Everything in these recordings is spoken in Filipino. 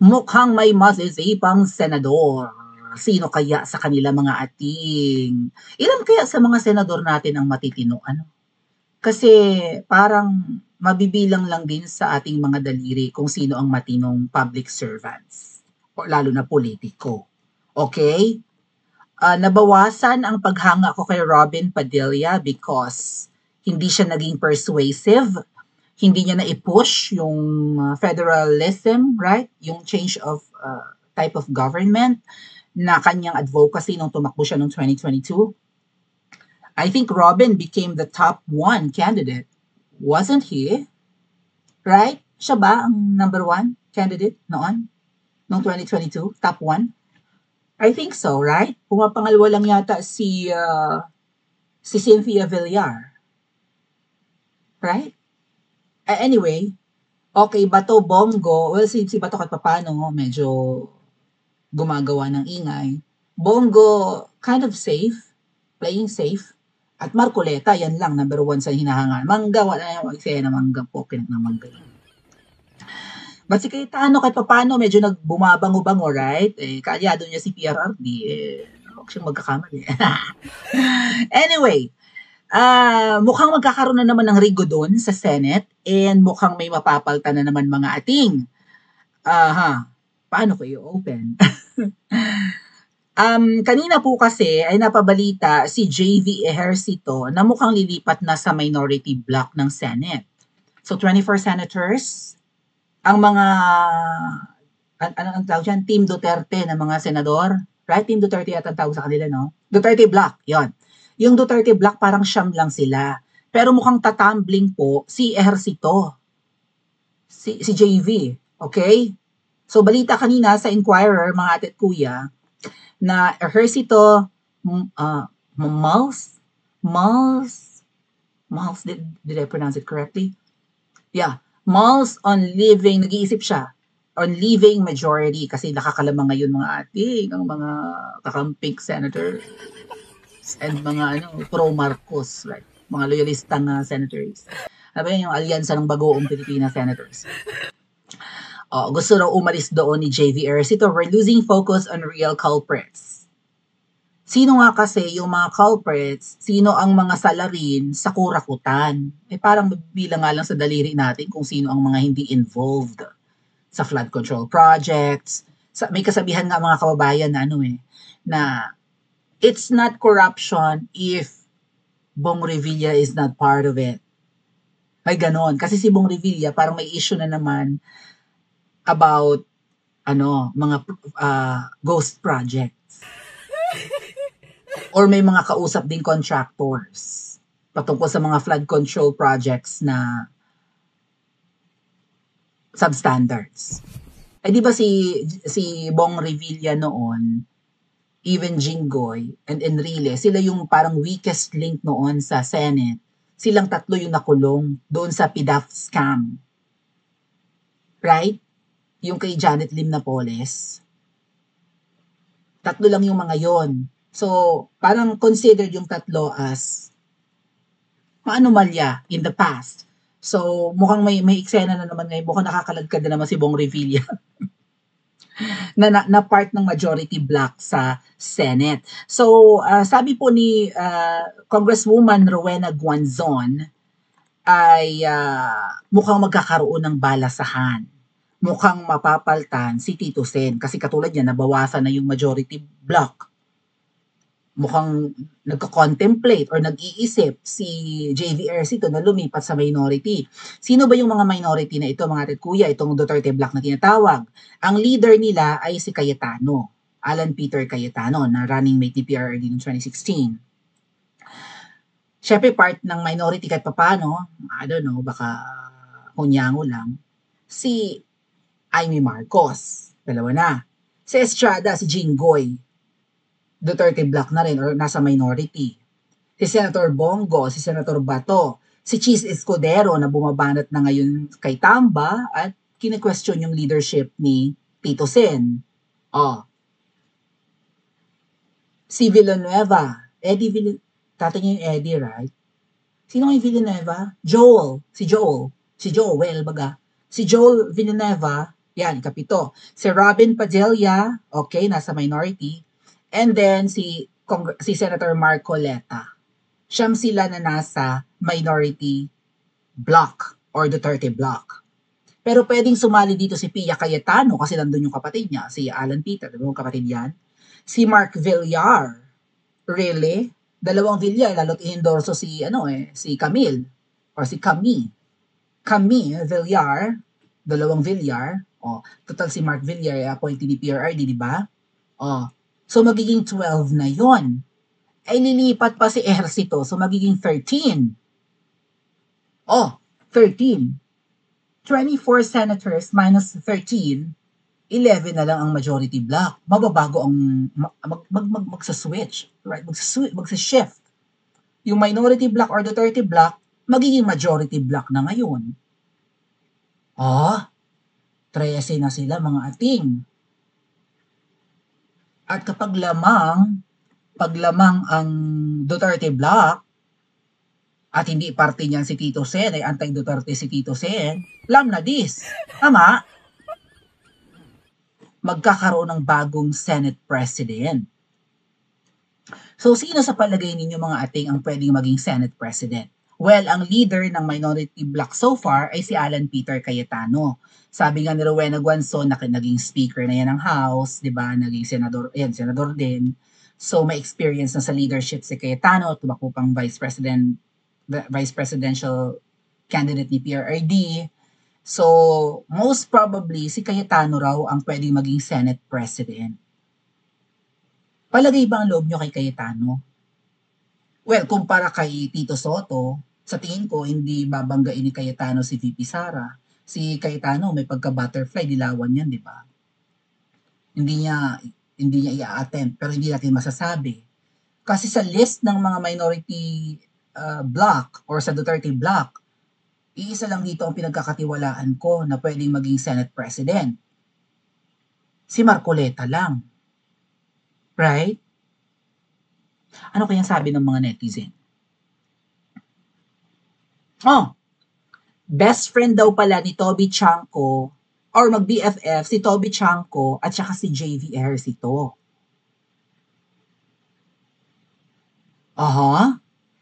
Mukhang may masisipang senador. Sino kaya sa kanila mga ating? Ilan kaya sa mga senador natin ang matitino? Ano? Kasi parang mabibilang lang din sa ating mga daliri kung sino ang matinong public servants. O lalo na politiko. Okay? Nabawasan ang paghanga ko kay Robin Padilla because hindi siya naging persuasive, hindi niya na-push yung federalism, right? Yung change of type of government na kanyang advocacy nung tumakbo siya noong 2022. I think Robin became the top one candidate. Wasn't he? Right? Siya ba ang number one candidate noon? Noong 2022? Top one? I think so, right? Pumapangalawa lang yata si Cynthia Villar. Right? Anyway, okay, Bato Bongo, well, si Bato kahit papano, medyo gumagawa ng ingay. Bongo, kind of safe, playing safe. At Marcoleta, yan lang, number one sa hinahangaan. Mangga, wala na yung eksena mangga po, pinag ng mangga. But si Cayetano, kahit papano, medyo nagbumabango-bango, right? Kaalyado niya si PRRD, huwag siyang magkakamali. Anyway, mukhang magkakaroon na naman ng rigo doon sa Senate and mukhang may mapapalta na naman mga ating. Paano ko i-open? Kanina po kasi ay napabalita si JV Ejercito na mukhang lilipat na sa minority block ng Senate. So 24 senators, ang mga ang tawag dyan? Team Duterte na mga senador, right? Team Duterte yata ang tawag sa kanila, no? Duterte block, yon. Yung Duterte block parang siyam lang sila. Pero mukhang tatambling po si Ejercito. Si JV, okay? So balita kanina sa Inquirer, mga ate at kuya, na Ejercito Malls, did I pronounce it correctly? Yeah, Malls on leaving, nag-iisip siya, on leaving majority kasi nakakalamang ngayon mga ating, ang mga kakamping senators and mga pro-Marcos, like mga loyalistang senators. Sabi yung alyansa ng bagoong Pilipinas senators. Gusto raw umalis doon ni JV Ejercito. We're losing focus on real culprits. Sino nga kasi yung mga culprits, sino ang mga salarin sa kurakutan? Parang bilang nga lang sa daliri natin kung sino ang mga hindi involved sa flood control projects. May kasabihan nga mga kababayan na na it's not corruption if Bong Revilla is not part of it. Ay ganon. Kasi si Bong Revilla parang may issue na naman about mga ghost projects. Or may mga kausap din contractors patungkol sa mga flood control projects na substandards. Di ba si Bong Revilla noon, even Jinggoy and Enrile, sila yung parang weakest link noon sa Senate. Silang tatlo yung nakulong doon sa PDAF scam. Right? Yung kay Janet Lim Napoles. Tatlo lang yung mga yon. So, parang considered yung tatlo as anomalya in the past. So, mukhang may eksena na naman ngayon. Mukhang nakakalagkad na naman si Bong Revilla na part ng majority block sa Senate. So, sabi po ni Congresswoman Rowena Guanzon ay mukhang magkakaroon ng balasahan. Mukhang mapapaltan si Tito Sen kasi katulad niya nabawasan na yung majority block. Mukhang nagko-contemplate or nag-iisip si JV Ejercito na lumipat sa minority. Sino ba yung mga minority na ito, mga kuya, itong Duterte block na tinatawag? Ang leader nila ay si Cayetano, Alan Peter Cayetano, na running mate ni PRRD noong 2016. Siyempre part ng minority kahit papano, I don't know, baka kunyango lang, si Amy Marcos, dalawa na. Si Estrada, si Jinggoy, Duterte block na rin or nasa minority. Si Senator Bongo, si Senator Bato, si Cheese Escudero na bumabanat na ngayon kay Tamba at kine-question yung leadership ni Tito Sen. Si Villanueva, tatay niya yung Eddie, right? Sino yung Villanueva? Si Joel Villanueva Yan, ikapito. Si Robin Padilla, okay, nasa minority. And then si Senator Marcoleta. Siyam sila na nasa minority block or Duterte block. Pero pwedeng sumali dito si Pia Cayetano kasi nandun yung kapatid niya, si Alan Peter, diba yung kapatid yan? Si Mark Villar. Really? Dalawang Villar, lalo't i-endorso si Camille or si Camille Villar, dalawang Villar. Oh, total si Mark Villar appointee ni PRRD, di ba? Oh. So magiging 12 na 'yon. Ay lilipat pa si Ejercito, so magiging 13. Oh, 13. 24 senators minus 13, 11 na lang ang majority block. Mababago ang magsa-switch, right? Magsa-shift. Yung minority block or Duterte block, magiging majority block na ngayon. Ah, 13 na sila mga ating. At kapag paglamang ang Duterte block, at hindi parte niyan si Tito Sen, ay anti-Duterte si Tito Sen, lam na dis. Tama? Magkakaroon ng bagong Senate President. So, sino sa palagay ninyo mga ating ang pwedeng maging Senate President? Well, ang leader ng minority bloc so far ay si Alan Peter Cayetano. Sabi nga ni Rowena Guanzon na naging speaker na yan ng House, di ba? Naging senador din. So, may experience na sa leadership si Cayetano, tumakbo pang vice presidential candidate ni PRRD. So, most probably, si Cayetano raw ang pwedeng maging Senate President. Palagay ba ang loob nyo kay Cayetano? Well, kumpara kay Tito Soto, sa tingin ko, hindi babanggain ni Cayetano si VP Sara. Si Cayetano, may pagka-butterfly, dilawan yan, di ba? Hindi niya i-attempt, pero hindi natin masasabi. Kasi sa list ng mga minority block or sa Duterte block, iisa lang dito ang pinagkakatiwalaan ko na pwedeng maging Senate President. Si Marcoleta lang. Right? Ano kayang sabi ng mga netizen? Oh, best friend daw pala ni Toby Chanko or mag-BFF si Toby Chanko at saka si JV Ejercito. Aha.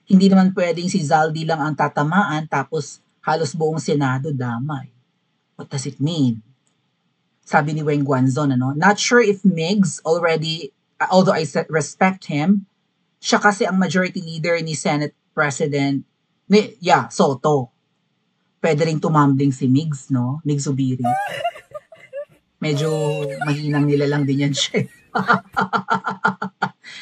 Hindi naman pwedeng si Zaldi lang ang tatamaan tapos halos buong Senado damay. What does it mean? Sabi ni Weng Guanzon, not sure if Migs already, although I respect him, siya kasi ang majority leader ni Senate President, Soto. Pwede rin tumambling si Migs, no? Migs Zubiri. Medyo mahinang nila lang din yan siya.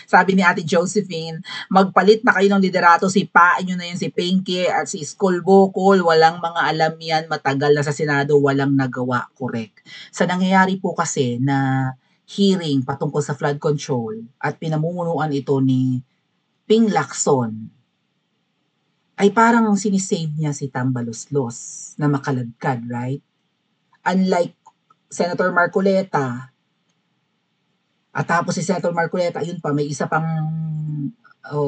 Sabi ni Ate Josephine, magpalit na kayo ng liderato, sipain nyo na yun si Pinky at si Skull Bokol, walang mga alam yan, matagal na sa Senado, walang nagawa, correct. Sa nangyayari po kasi na hearing patungkol sa flood control at pinamumunuan ito ni Ping Lacson, ay parang sinisave niya si Tambaloslos na makaladkad, right? Unlike Senator Marcoleta, at tapos si Senator Marcoleta, ayun pa, may isa pang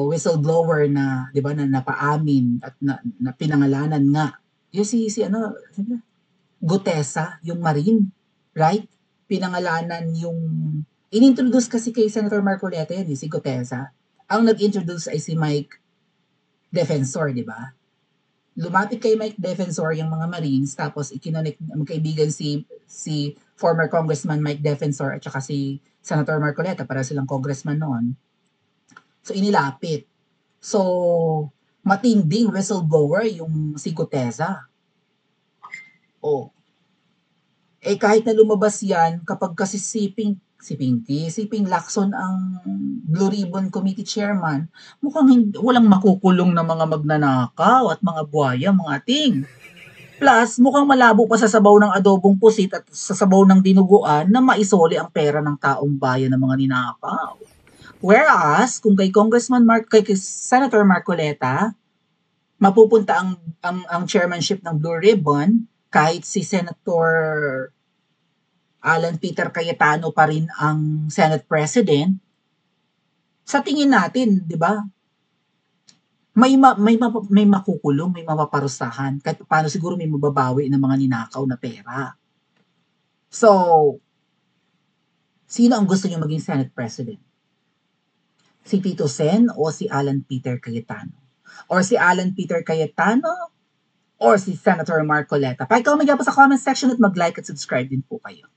whistleblower na, di ba, na napaamin at na pinangalanan nga. Yung Gutesa, yung Marine, right? Pinangalanan yung, inintroduce kasi kay Senator Marcoleta yan, si Gutesa. Ang nag-introduce ay si Mike Defensor, di ba? Lumapit kay Mike Defensor yung mga Marines, tapos ikinonek, magkaibigan si former Congressman Mike Defensor at saka si Senator Marcoleta, para silang congressman noon. So, inilapit. So, matinding whistleblower yung si Gutesa. Oh. Eh, kahit na lumabas yan, kapag kasi si Ping Lacson ang Blue Ribbon Committee Chairman, mukhang walang makukulong na mga magnanakaw at mga buhaya, mga ting. Plus, mukhang malabo pa sa sabaw ng adobong pusit at sa sabaw ng dinuguan na maisoli ang pera ng taong bayan ng mga ninakaw. Whereas, kung kay Senator Marcoleta, mapupunta ang chairmanship ng Blue Ribbon, kahit si Senator Alan Peter Cayetano pa rin ang Senate President, sa tingin natin, di ba, may makukulong, may mapaparusahan, kahit paano siguro may mababawi ng mga ninakaw na pera. So, sino ang gusto niyo maging Senate President? Si Tito Sen o si Alan Peter Cayetano? Or si Alan Peter Cayetano or si Senator Marcoleta? Paki-comment po sa comment section at mag-like at subscribe din po kayo.